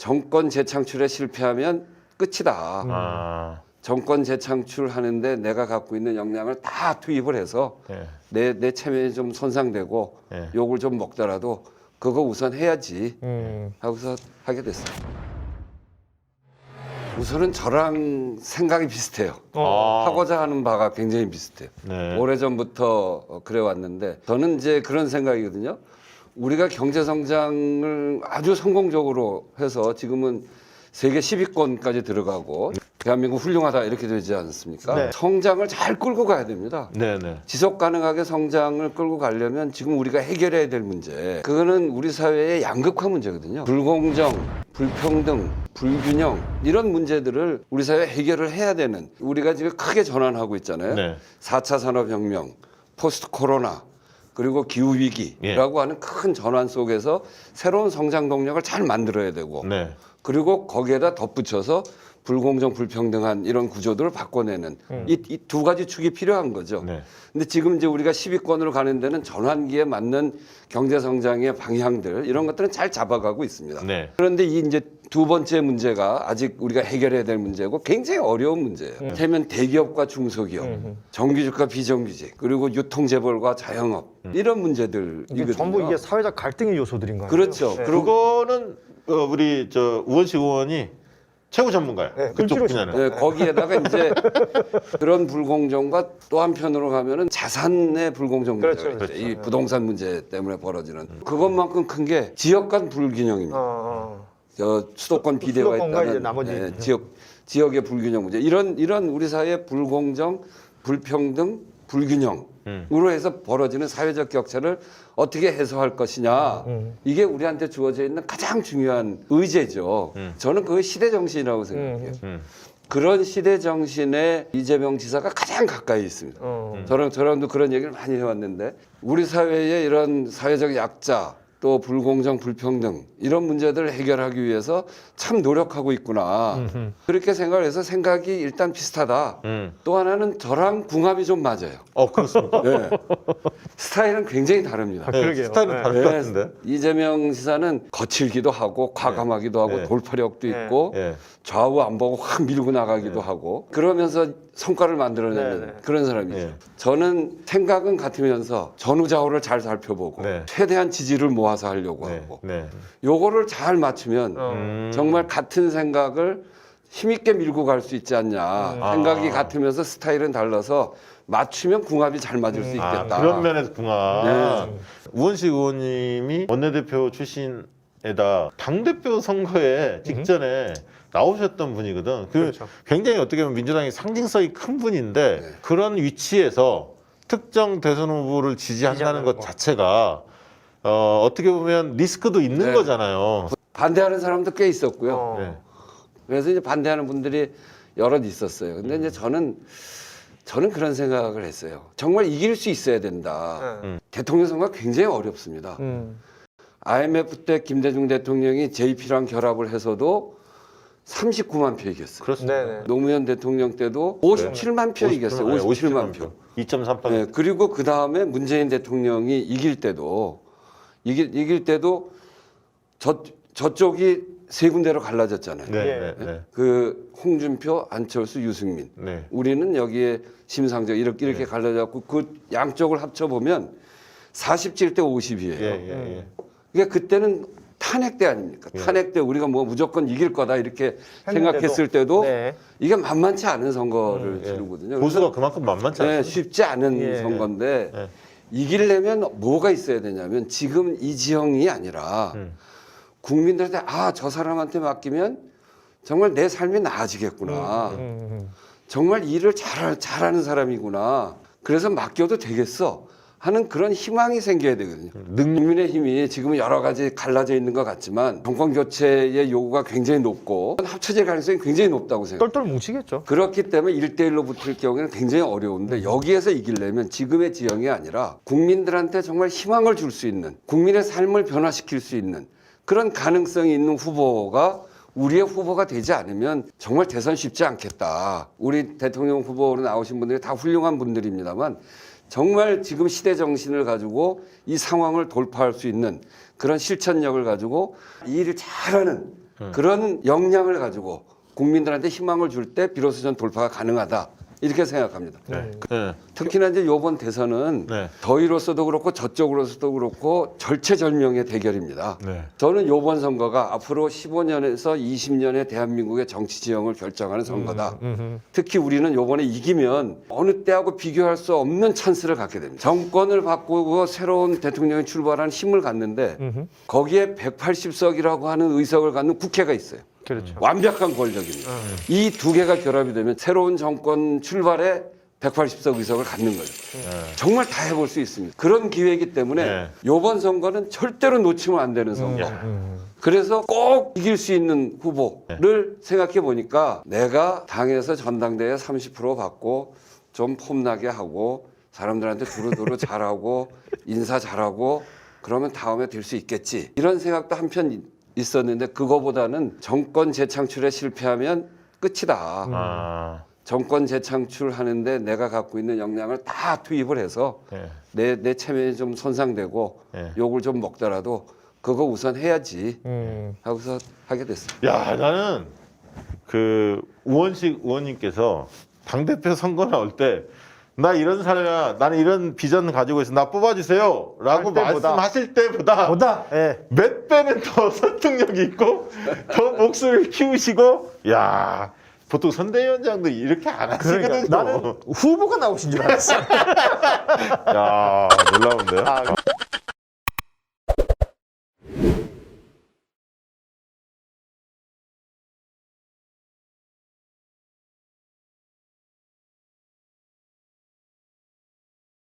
정권 재창출에 실패하면 끝이다. 정권 재창출하는데 내가 갖고 있는 역량을 다 투입을 해서 내 체면이 좀 손상되고 욕을 좀 먹더라도 그거 우선 해야지 하고서 하게 됐어요. 우선은 저랑 생각이 비슷해요. 하고자 하는 바가 굉장히 비슷해요. 오래전부터 그래왔는데 저는 이제 그런 생각이거든요. 우리가 경제 성장을 아주 성공적으로 해서 지금은 세계 10위권까지 들어가고 대한민국 훌륭하다 이렇게 되지 않습니까? 성장을 잘 끌고 가야 됩니다. 지속 가능하게 성장을 끌고 가려면 지금 우리가 해결해야 될 문제, 그거는 우리 사회의 양극화 문제거든요. 불공정, 불평등, 불균형 이런 문제들을 우리 사회에 해결을 해야 되는, 우리가 지금 크게 전환하고 있잖아요. 4차 산업혁명, 포스트 코로나, 그리고 기후위기라고 하는 큰 전환 속에서 새로운 성장 동력을 잘 만들어야 되고 그리고 거기에다 덧붙여서 불공정, 불평등한 이런 구조들을 바꿔내는 이 두 가지 축이 필요한 거죠. 근데 지금 이제 우리가 10위권으로 가는 데는 전환기에 맞는 경제 성장의 방향들 이런 것들은 잘 잡아가고 있습니다. 그런데 이 이제 두 번째 문제가 아직 우리가 해결해야 될 문제고 굉장히 어려운 문제예요. 이를테면 대기업과 중소기업, 정규직과 비정규직, 그리고 유통재벌과 자영업 이런 문제들이거든요. 전부 이게 사회적 갈등의 요소들인 거예요. 그렇죠. 그거는 우리 우원식 의원이 최고 전문가야. 그쪽 분야는. 거기에다가 이제 그런 불공정과 또 한편으로 가면은 자산의 불공정 문제가 있죠. 이 부동산 문제 때문에 벌어지는 그것만큼 큰 게 지역 간 불균형입니다. 수도권 비대와 있다는 나머지 지역의 불균형 문제, 이런 우리 사회의 불공정, 불평등, 불균형으로 해서 벌어지는 사회적 격차를 어떻게 해소할 것이냐, 이게 우리한테 주어져 있는 가장 중요한 의제죠. 저는 그게 시대 정신이라고 생각해요. 그런 시대 정신에 이재명 지사가 가장 가까이 있습니다. 저랑도 그런 얘기를 많이 해왔는데, 우리 사회의 이런 사회적 약자, 또 불공정, 불평등 이런 문제들을 해결하기 위해서 참 노력하고 있구나. 그렇게 생각을 해서 생각이 일단 비슷하다. 또 하나는 저랑 궁합이 좀 맞아요. 그렇습니까? 스타일은 굉장히 다릅니다. 스타일은 다를 것 같은데. 이재명 지사는 거칠기도 하고 과감하기도 하고 돌파력도 있고 좌우 안 보고 확 밀고 나가기도 하고 그러면서 성과를 만들어내는 그런 사람이죠. 저는 생각은 같으면서 전후좌우를 잘 살펴보고 최대한 지지를 모아서 하려고 하고 요거를 잘 맞추면 정말 같은 생각을 힘있게 밀고 갈 수 있지 않냐. 생각이 같으면서 스타일은 달라서 맞추면 궁합이 잘 맞을 수 있겠다. 그런 면에서 궁합. 우원식 의원님이 원내대표 출신에다 당대표 선거에 직전에 나오셨던 분이거든. 굉장히 어떻게 보면 민주당의 상징성이 큰 분인데 그런 위치에서 특정 대선 후보를 지지한다는 것 자체가 어떻게 보면 리스크도 있는 거잖아요. 반대하는 사람도 꽤 있었고요. 그래서 이제 반대하는 분들이 여럿 있었어요. 근데 이제 저는 그런 생각을 했어요. 정말 이길 수 있어야 된다. 대통령 선거가 굉장히 어렵습니다. IMF 때 김대중 대통령이 JP랑 결합을 해서도 39만 표 이겼어요. 그렇습니다. 노무현 대통령 때도 57만 표 이겼어요. 57만 표. 2.38. 그리고 그 다음에 문재인 대통령이 이길 때도 저쪽이 세 군데로 갈라졌잖아요. 그 홍준표, 안철수, 유승민. 우리는 여기에 심상정 이렇게 갈라졌고 그 양쪽을 합쳐보면 47대 50이에요. 그러니까 그때는 탄핵 때 아닙니까? 탄핵 때 우리가 뭐 무조건 이길 거다 이렇게 생각했을 때도 이게 만만치 않은 선거를 치르거든요. 보수가 그만큼 만만치 않아요. 쉽지 않은 선거인데 이기려면 뭐가 있어야 되냐면 지금 이지형이 아니라 국민들한테 저 사람한테 맡기면 정말 내 삶이 나아지겠구나. 정말 일을 잘하는 사람이구나. 그래서 맡겨도 되겠어 하는 그런 희망이 생겨야 되거든요. 국민의 힘이 지금은 여러 가지 갈라져 있는 것 같지만 정권 교체의 요구가 굉장히 높고 합쳐질 가능성이 굉장히 높다고 생각해요. 똘똘 뭉치겠죠. 그렇기 때문에 1대1로 붙을 경우에는 굉장히 어려운데 여기에서 이기려면 지금의 지형이 아니라 국민들한테 정말 희망을 줄 수 있는, 국민의 삶을 변화시킬 수 있는 그런 가능성이 있는 후보가 우리의 후보가 되지 않으면 정말 대선 쉽지 않겠다. 우리 대통령 후보로 나오신 분들이 다 훌륭한 분들입니다만 정말 지금 시대 정신을 가지고 이 상황을 돌파할 수 있는 그런 실천력을 가지고 이 일을 잘하는 그런 역량을 가지고 국민들한테 희망을 줄 때 비로소 전 돌파가 가능하다. 이렇게 생각합니다. 네. 특히나 이제 이번 대선은 네. 더위로서도 그렇고 저쪽으로서도 그렇고 절체절명의 대결입니다. 네. 저는 이번 선거가 앞으로 15년에서 20년의 대한민국의 정치 지형을 결정하는 선거다. 특히 우리는 이번에 이기면 어느 때하고 비교할 수 없는 찬스를 갖게 됩니다. 정권을 바꾸고 새로운 대통령이 출발하는 힘을 갖는데 거기에 180석이라고 하는 의석을 갖는 국회가 있어요. 그렇죠. 완벽한 권력입니다. 이 두 개가 결합이 되면 새로운 정권 출발에 180석 의석을 갖는 거죠. 정말 다 해볼 수 있습니다. 그런 기회이기 때문에 이번 선거는 절대로 놓치면 안 되는 선거. 그래서 꼭 이길 수 있는 후보를 생각해 보니까 내가 당에서 전당대회 30% 받고 좀 폼나게 하고 사람들한테 두루두루 잘하고 인사 잘하고 그러면 다음에 될 수 있겠지. 이런 생각도 한편 있었는데 그거보다는 정권 재창출에 실패하면 끝이다. 정권 재창출하는데 내가 갖고 있는 역량을 다 투입을 해서 내 체면이 좀 손상되고 욕을 좀 먹더라도 그거 우선 해야지 하고서 하게 됐습니다. 야, 나는 그 우원식 의원님께서 당대표 선거 나올 때 나 이런 사람이야, 나는 이런 비전 가지고 있어, 나 뽑아주세요 라고 말씀하실 때보다 예. 몇 배는 더 설득력이 있고 더 목소리를 키우시고, 야, 보통 선대위원장들이 이렇게 안 하시거든요. 그러니까 나는 후보가 나오신 줄 알았어. 야, 놀라운데요?